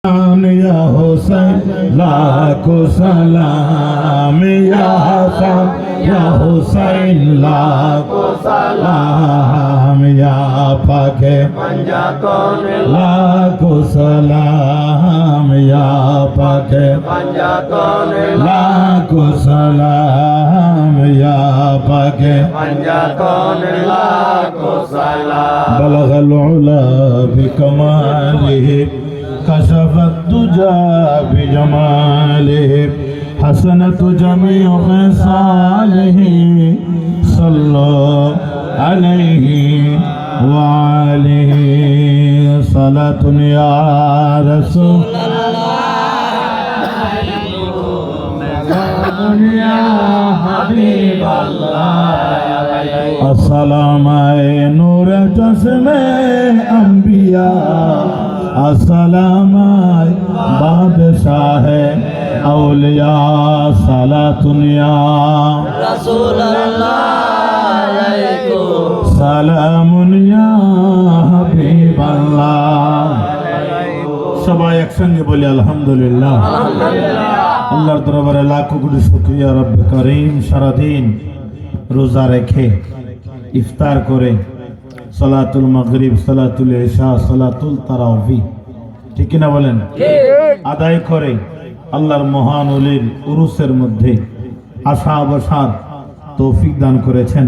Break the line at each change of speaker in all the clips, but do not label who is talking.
या हुसैन लाखो सलाम या हसन या हुसैन लाखो सलाम या पाके पंजातन लाखो सलाम या पाके पंजातन लाखो सलाम या पाके पंजातन लाखो सलाम बलगल उला बिकमालिही कशफ तुजा बिजमालिह हसनत जमीअ खिसालिह सल्लो अलैहि व आलिहि सलातुन या रसूल अल्लाह या हबीब अल्लाह अस्सलाम नूर चश्मे अंबिया अस्सलाम बादशाह औलिया सलातुन या रसूल अल्लाह सलामुन या हबीब अल्लाह। সবাই একসঙ্গে বলি আলহামদুলিল্লাহ। আল্লাহর দরবারে লাখো কোটি শুকরিয়া রব্বে করিম। সারাদিন রোজা রেখে ইফতার করে সালাতুল মাগরিব, সালাতুল ইশা, সালাতুল তারাবি, ঠিক কিনা বলেন, আদায় করে আল্লাহর মহান ওলির উরুসের মধ্যে আশা বসার তৌফিক দান করেছেন।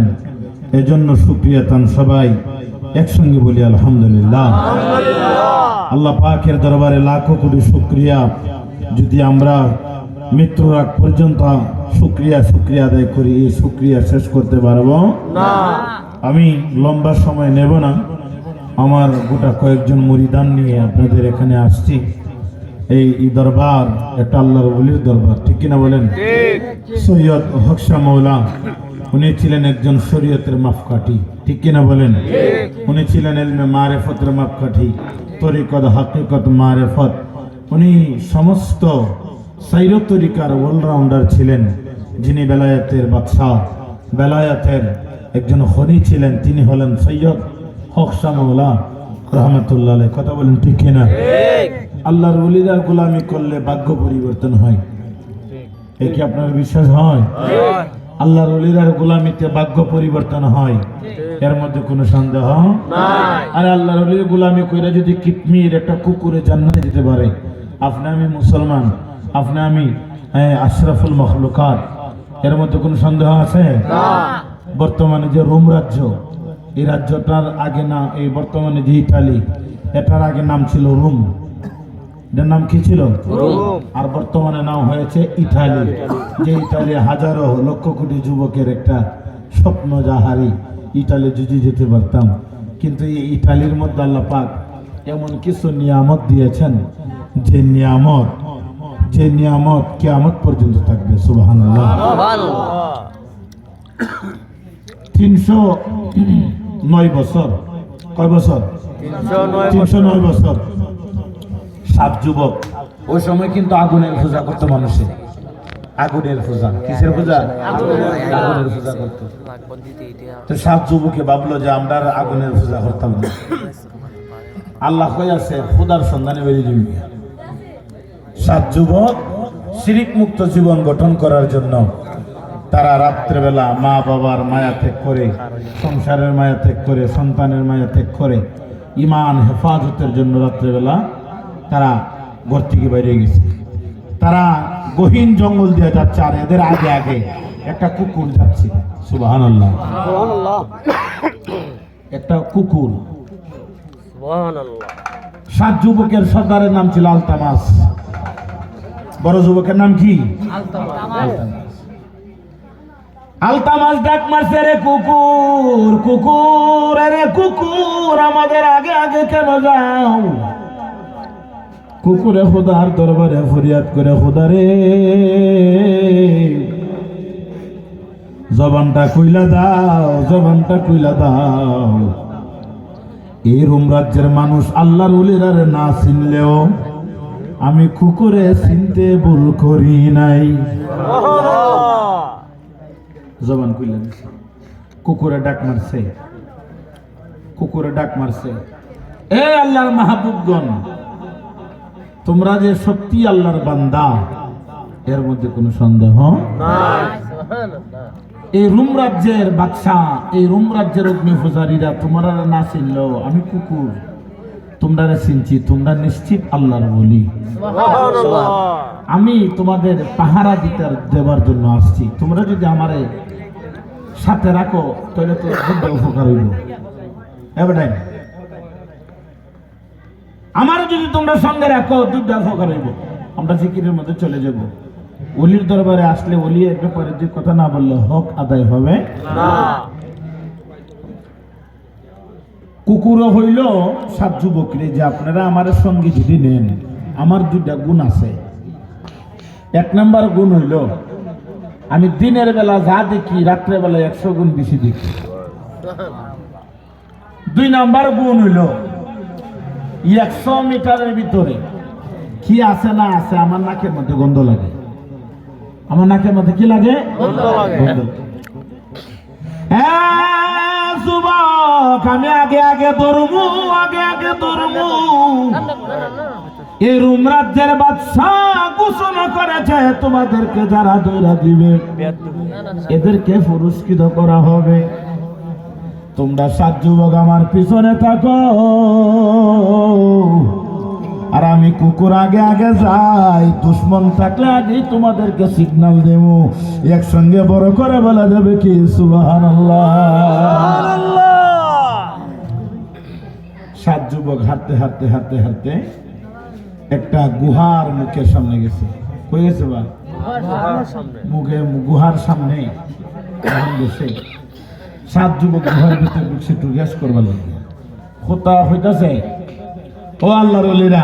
এজন্য শুকরিয়া তান সবাই একসঙ্গে বলি আলহামদুলিল্লাহ। আল্লাহ পাকের দরবারে লাখো কোটি শুকরিয়া। যদি আমরা মৃত্যুর আগ পর্যন্ত শুকরিয়া আদায় করি, এই শুকরিয়া শেষ করতে পারবো না। আমি লম্বা সময় নেব না। আমার গোটা কয়েকজন মুরিদান নিয়ে আপনাদের এখানে আসছি। এই দরবার একটা আল্লাহর ওলির দরবার, ঠিক কিনা বলেন। সৈয়দ হক শাহ মৌলা উনি ছিলেন একজন শরীয়তের মাপকাঠি, ঠিক কিনা বলেন। উনি ছিলেন ইলমে মারিফতের মাপকাঠি, তরিকত হাকিকত মারিফত। উনি সমস্ত সাইর তরিকার অলরাউন্ডার ছিলেন। যিনি বেলায়েতের বাদশাহ, বেলায়েতের একজন খনি ছিলেন, তিনি হলেন সৈয়দ হক শাহ মৌলা রহমতুল্লাহ আলাইহি। কথা বলেন ঠিক কিনা। আল্লাহর ওলিদের গোলামি করলে ভাগ্য পরিবর্তন হয়, এ কি আপনার বিশ্বাস হয়? আল্লাহর ওলিদের গোলামিতে ভাগ্য পরিবর্তন হয়, এর মধ্যে কোনো সন্দেহ নাই। আর আল্লাহর ওলির গোলামি কইরা যদি কিতমির একটা কুকুরে জান্নাতে যেতে পারে, আপনি আমি মুসলমান, আপনি আমি আশরাফুল মখলুকাত, এর মধ্যে কোনো সন্দেহ আছে? বর্তমানে যে রোম রাজ্য, এই রাজ্যটার আগে না, এই বর্তমানে যে ইটালি, এটার আগে নাম ছিল রোম। এটার নাম কি ছিল? আর বর্তমানে নাম হয়েছে ইটালি। যে ইটালি হাজারো লক্ষ কোটি যুবকের একটা স্বপ্ন, যাহারি ইটালি যদি যেতে পারতাম। কিন্তু এই ইটালির মধ্যে আল্লাহ পাক এমন কিছু নিয়ামত দিয়েছেন, যে নিয়ামত কিয়ামত পর্যন্ত থাকবে। সুবহানাল্লাহ। 309 বছর, কয় বছর? 309 বছর। 7 যুবক, ওই সময় কিন্তু আগুনের পূজা করতো মানুষের। আগুনের পূজা, কিসের পূজা? আগুনের পূজা করতো। তো 7 যুবকে ভাবলো যে আমরা আগুনের পূজা করতাম না। আল্লাহ কই আছে খোদার সন্ধানে বেরিয়ে যাবি। 7 যুবক শিরিক মুক্ত জীবন গঠন করার জন্য তারা রাত্রেবেলা মা বাবার মায়া ত্যাগ করে, সংসারের মায়া ত্যাগ করে, সন্তানের মায়া ত্যাগ করে ইমান হেফাজতের জন্য রাত্রেবেলা তারা ঘর থেকে বাইরে গেছে। তারা গহীন জঙ্গল দিয়ে যাচ্ছে, আর এদের আগে আগে একটা কুকুর যাচ্ছে। সুবহানাল্লাহ। একটা কুকুর। 7 যুবকের সর্দারের নাম ছিল আলতামাস। বড় যুবকের নাম কি? আলতামাস ডাক মারছে, রে কুকুর, কুকুর, রে কুকুর, আমাদের আগে আগে কেন যাও? কুকুরে খোদার দরবারে ফরিয়াদ করে, খোদা রে জবানটা কইলা দাও, জবানটা কইলা দাও। এই রোম রাজ্যের মানুষ আল্লাহর ওলিরা না চিনলেও আমি কুকুরে চিনতে ভুল করি নাই। জবান কইলেন, কুকুরে ডাক মারছে, কুকুরে ডাক মারছে, এ আল্লাহর মাহবুবগণ, তোমরা যে সত্যি আল্লাহর বান্দা এর মধ্যে কোনো সন্দেহ নাই। এই রোম রাজ্যের বাদশা, এই রোম রাজ্যের অগ্নি পূজারীরা তোমরা না চিনলেও আমি কুকুর তোমরা চিনছি, তোমরা নিশ্চিত আল্লাহর বলি। আমি তোমাদের পাহারা দেবার জন্য আসছি। তোমরা যদি আমারে সাথে রাখো তাহলে তো খুব উপকার হইব। এবারে আমার যদি তোমরা সঙ্গে রাখো দুধ উপকার হইব। আমরা জিকিরের মধ্যে চলে যাব। ওলির দরবারে আসলে ওলি এর ব্যাপারে যে কথা না বললে হক আদায় হবে না। কুকুরও হইল 7 যুবকরে যে আপনারা আমার সঙ্গে যদি নেন, আমার 2টা গুণ আছে। 1 নাম্বার গুণ হইল আমি দিনের বেলা যা দেখি রাত্রে বেলা 100 গুণ বেশি দেখি। 2 নাম্বার গুণ হইল 100 মিটারের ভিতরে কি আছে না আছে আমার নাকের মধ্যে গন্ধ লাগে। আমার নাকের মধ্যে কি লাগে? গন্ধ লাগে। যুবক আমি আগে আগে দৌড়বো, আগে আগে দৌড়বো। এই রোম রাজ্যের বাদশা ঘোষণা করেছে তোমাদেরকে যারা দৌড়া দিবে এদেরকে পুরস্কৃত করা হবে। তোমরা 7 যুবক আমার পিছনে থাকো, আর আমি কুকুর আগে আগে যাই। দুশ্মন থাকলে আগেই তোমাদেরকে সিগন্যাল দেব। একসঙ্গে বড় করে বলা যাবে কি সুবহানাল্লাহ। 7 যুবক হাঁটতে হাঁটতে হাঁটতে হাঁটতে একটা গুহার মুখের সামনে গেছে। কই গেছে বা? মুখে গুহার সামনে গেছে। 7 যুবক গুহার ভিতরে ঢুকছে, একটু গ্যাস করবার লাগে। কোথা হইতাছে ও আল্লাহর ওলিরা,